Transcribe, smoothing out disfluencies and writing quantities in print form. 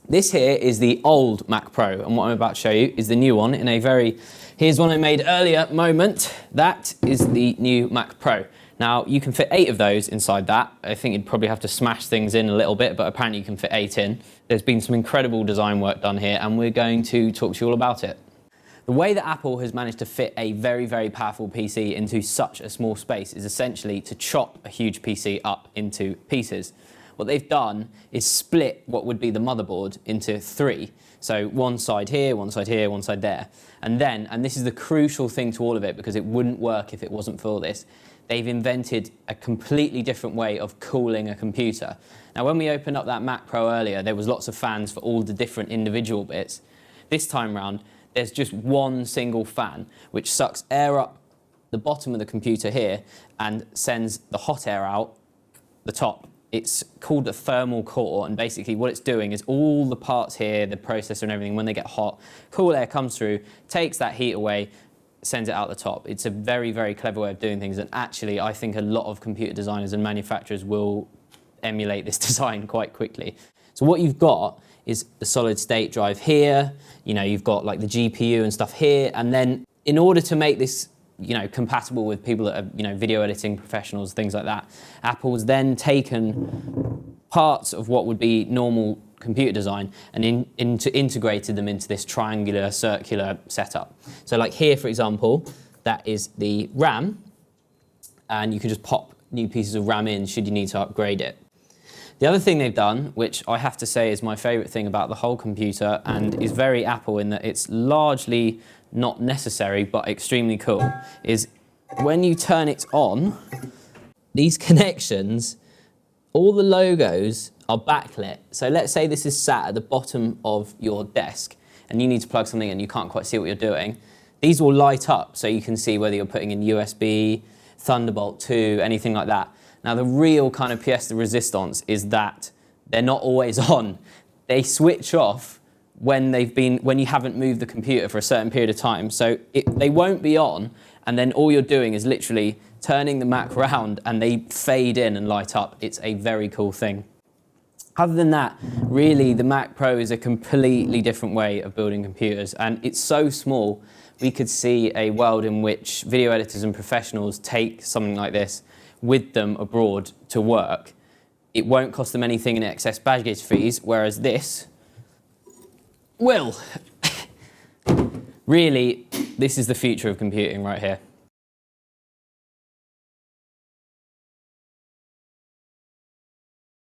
This here is the old Mac Pro, and what I'm about to show you is the new one in a very, here's one I made earlier moment. That is the new Mac Pro. Now, you can fit 8 of those inside that. I think you'd probably have to smash things in a little bit, but apparently you can fit 8 in. There's been some incredible design work done here, and we're going to talk to you all about it. The way that Apple has managed to fit a very, very powerful PC into such a small space is essentially to chop a huge PC up into pieces. What they've done is split what would be the motherboard into 3. So one side here, one side here, one side there. And then, and this is the crucial thing to all of it because it wouldn't work if it wasn't for this, they've invented a completely different way of cooling a computer. Now, when we opened up that Mac Pro earlier, there was lots of fans for all the different individual bits. This time round, there's just one single fan which sucks air up the bottom of the computer here and sends the hot air out the top. It's called the Thermo-core, and basically what it's doing is all the parts here, the processor and everything, when they get hot, cool air comes through, takes that heat away, sends it out the top. It's a very, very clever way of doing things, and actually I think a lot of computer designers and manufacturers will emulate this design quite quickly. So what you've got is the solid state drive here, you've got like the GPU and stuff here, and then in order to make this compatible with people that are, video editing professionals, things like that, Apple's then taken parts of what would be normal computer design and integrated them into this triangular, circular setup. So like here, for example, that is the RAM, and you can just pop new pieces of RAM in should you need to upgrade it. The other thing they've done, which I have to say is my favorite thing about the whole computer and is very Apple in that it's largely not necessary but extremely cool, is when you turn it on, these connections, all the logos are backlit. So let's say this is sat at the bottom of your desk and you need to plug something in and you can't quite see what you're doing. These will light up so you can see whether you're putting in USB, Thunderbolt 2, anything like that. Now the real kind of pièce de résistance is that they're not always on. They switch off when you haven't moved the computer for a certain period of time. So they won't be on, and then all you're doing is literally turning the Mac round and they fade in and light up. It's a very cool thing. Other than that, really the Mac Pro is a completely different way of building computers, and it's so small we could see a world in which video editors and professionals take something like this with them abroad to work. It won't cost them anything in excess baggage fees, whereas this will. Really, this is the future of computing right here.